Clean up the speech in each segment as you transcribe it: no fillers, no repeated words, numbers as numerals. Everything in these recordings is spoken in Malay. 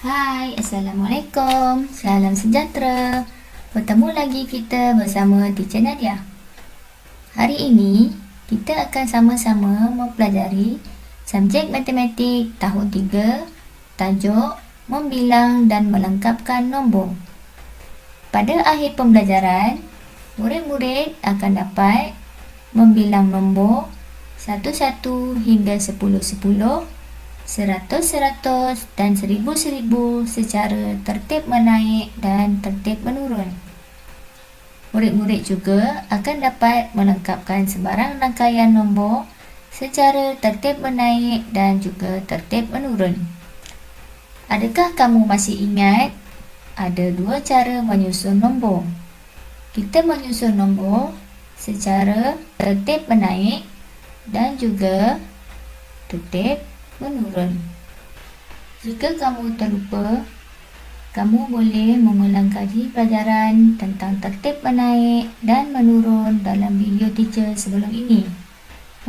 Hai, Assalamualaikum. Salam sejahtera. Bertemu lagi kita bersama Teacher Nadia. Hari ini, kita akan sama-sama mempelajari subjek matematik tahun 3, tajuk Membilang dan Melengkapkan Nombor. Pada akhir pembelajaran, murid-murid akan dapat membilang nombor 1 hingga 10, 100 dan 1000 secara tertib menaik dan tertib menurun. Murid-murid juga akan dapat melengkapkan sebarang rangkaian nombor secara tertib menaik dan juga tertib menurun. Adakah kamu masih ingat ada dua cara menyusun nombor? Kita menyusun nombor secara tertib menaik dan juga tertib menurun. Jika kamu terlupa, kamu boleh mengulang kaji pelajaran tentang tertib menaik dan menurun dalam video teacher sebelum ini.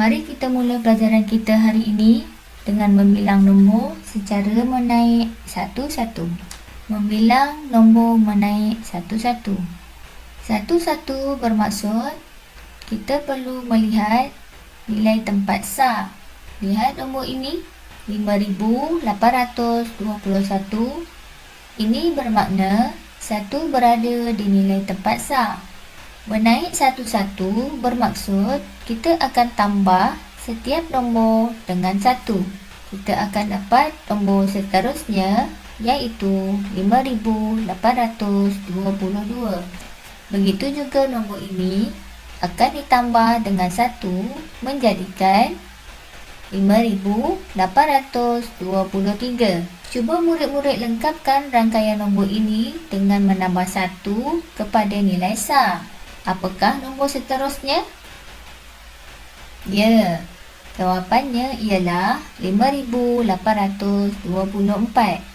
Mari kita mula pelajaran kita hari ini dengan membilang nombor secara menaik satu-satu. Membilang nombor menaik satu-satu. Satu-satu bermaksud kita perlu melihat nilai tempat sah. Lihat nombor ini, 5821. Ini bermakna 1 berada di nilai tempat sah. Menaik satu-satu bermaksud kita akan tambah setiap nombor dengan 1. Kita akan dapat nombor seterusnya iaitu 5822. Begitu juga nombor ini akan ditambah dengan 1 menjadikan 5823. Cuba murid-murid lengkapkan rangkaian nombor ini dengan menambah 1 kepada nilai sah. Apakah nombor seterusnya? Ya, jawapannya ialah 5824.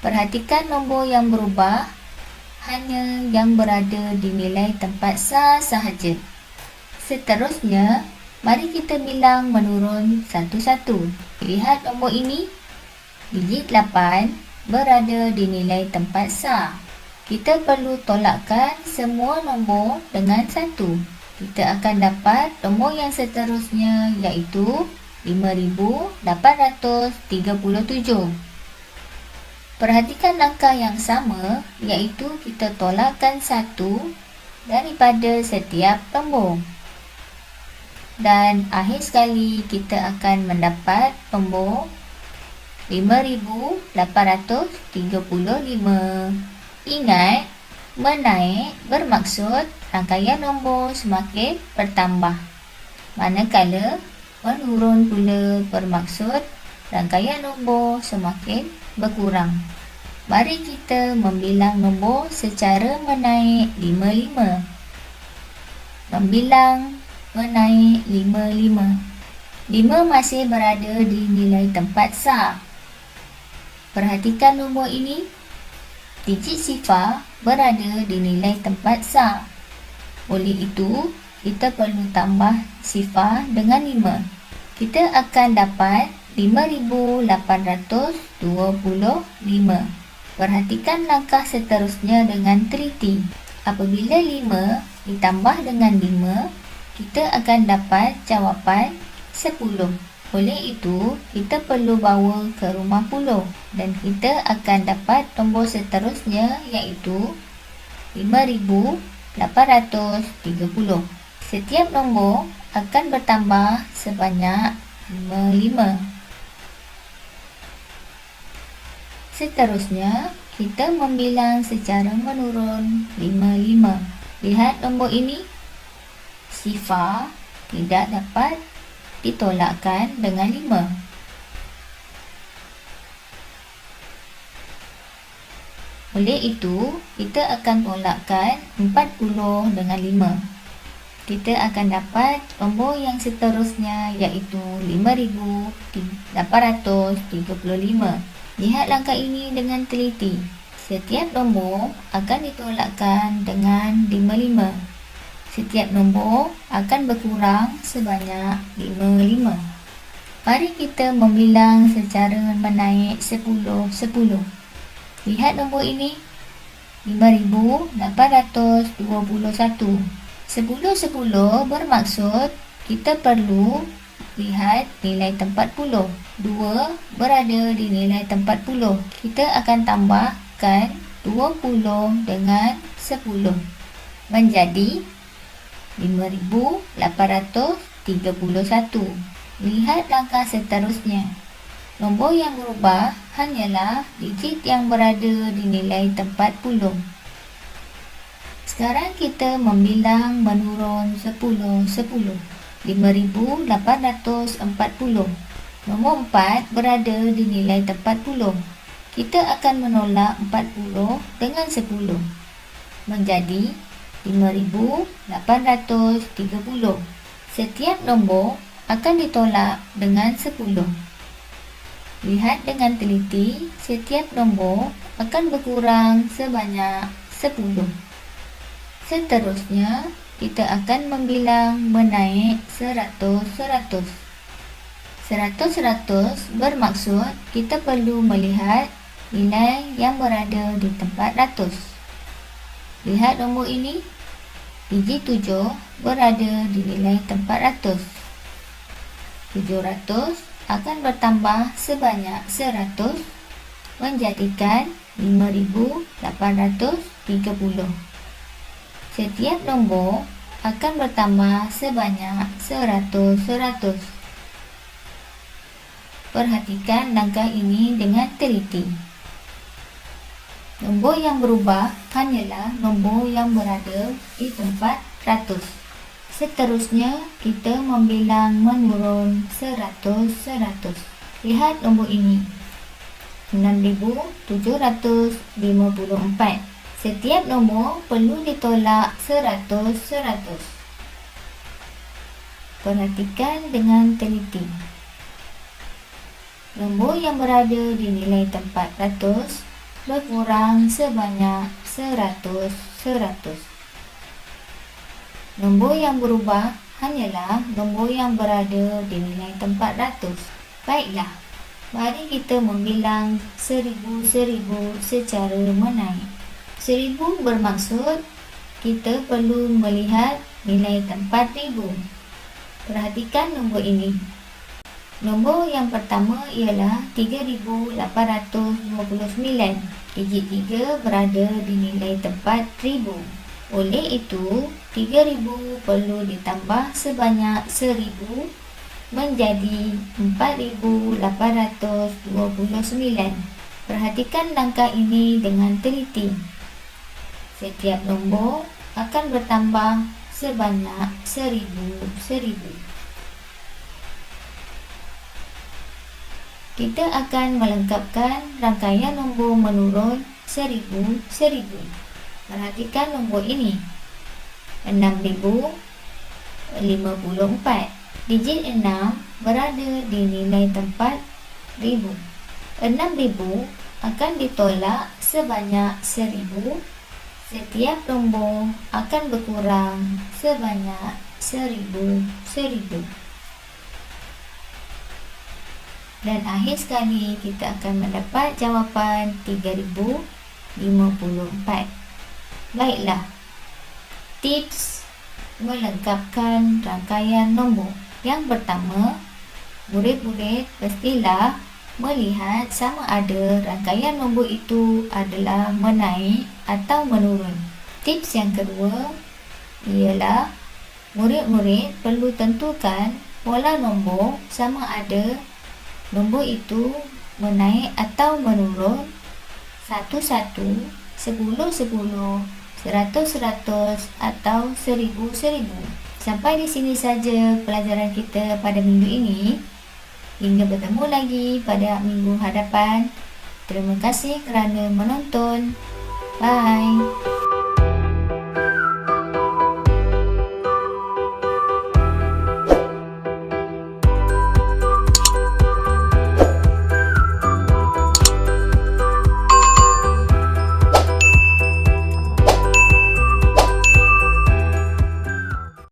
Perhatikan nombor yang berubah hanya yang berada di nilai tempat sah sahaja. Seterusnya, mari kita bilang menurun satu-satu. Lihat nombor ini. Digit 8 berada di nilai tempat sah. Kita perlu tolakkan semua nombor dengan 1. Kita akan dapat nombor yang seterusnya iaitu 5837. Perhatikan langkah yang sama iaitu kita tolakkan 1 daripada setiap nombor. Dan akhir sekali kita akan mendapat nombor 5835. Ingat, menaik bermaksud rangkaian nombor semakin bertambah. Manakala menurun pula bermaksud rangkaian nombor semakin berkurang. Mari kita membilang nombor secara menaik 55. Membilang menaik 55. 5 masih berada di nilai tempat sah. Perhatikan nombor ini. Digit sifar berada di nilai tempat sah. Oleh itu, kita perlu tambah sifar dengan 5. Kita akan dapat 5825. Perhatikan langkah seterusnya dengan teliti. Apabila 5 ditambah dengan 5, kita akan dapat jawapan 10. Oleh itu, kita perlu bawa ke rumah puluh dan kita akan dapat nombor seterusnya iaitu 5830. Setiap nombor akan bertambah sebanyak 55. Seterusnya, kita membilang secara menurun 55. Lihat nombor ini. Sifar tidak dapat ditolakkan dengan 5. Oleh itu, kita akan tolakkan 40 dengan 5. Kita akan dapat nombor yang seterusnya iaitu 5835. Lihat langkah ini dengan teliti. Setiap nombor akan ditolakkan dengan 55. Setiap nombor akan berkurang sebanyak 55. Mari kita membilang secara menaik 10-10. Lihat nombor ini, 5,821. 10-10 bermaksud kita perlu lihat nilai tempat puluh. 2 berada di nilai tempat puluh. Kita akan tambahkan 20 dengan 10 menjadi 5,831. Lihat langkah seterusnya. Nombor yang berubah hanyalah digit yang berada di nilai tempat puluh. Sekarang kita membilang menurun 10-10. 5,840. Nombor 4 berada di nilai tempat puluh. Kita akan menolak 40 dengan 10 menjadi 5,830. Setiap nombor akan ditolak dengan 10. Lihat dengan teliti, setiap nombor akan berkurang sebanyak 10. Seterusnya, kita akan membilang menaik 100-100. 100-100 bermaksud kita perlu melihat nilai yang berada di tempat ratus. Lihat nombor ini, digit 7 berada di nilai tempat ratus. 700 akan bertambah sebanyak 100 menjadikan 5,830. Setiap nombor akan bertambah sebanyak 100-100. Perhatikan langkah ini dengan teliti. Nombor yang berubah hanyalah nombor yang berada di tempat ratus. Seterusnya, kita membilang menurun 100-100. Lihat nombor ini, 6,754. Setiap nombor perlu ditolak 100-100. Perhatikan dengan teliti. Nombor yang berada di nilai tempat ratus berkurang sebanyak 100-100. Nombor yang berubah hanyalah nombor yang berada di nilai tempat ratus. Baiklah, mari kita membilang 1000-1000 secara menaik. 1000 bermaksud kita perlu melihat nilai tempat ribu. Perhatikan nombor ini. Nombor yang pertama ialah 3,829. Digit 3 berada di nilai tempat ribu. Oleh itu, 3,000 perlu ditambah sebanyak 1,000 menjadi 4,829. Perhatikan langkah ini dengan teliti. Setiap nombor akan bertambah sebanyak 1,000. Kita akan melengkapkan rangkaian nombor menurun 1,000. Perhatikan nombor ini, 6,054. Digit 6 berada di nilai tempat ribu. 6,000 akan ditolak sebanyak 1,000. Setiap nombor akan berkurang sebanyak 1,000. Dan akhir sekali kita akan mendapat jawapan 3,054. Baiklah, tips melengkapkan rangkaian nombor. Yang pertama, murid-murid pastilah melihat sama ada rangkaian nombor itu adalah menaik atau menurun. Tips yang kedua ialah murid-murid perlu tentukan pola nombor sama ada nombor itu menaik atau menurun 1-1, 10-10, 100-100 atau 1,000-1,000. Sampai di sini saja pelajaran kita pada minggu ini. Hingga bertemu lagi pada minggu hadapan. Terima kasih kerana menonton. Bye.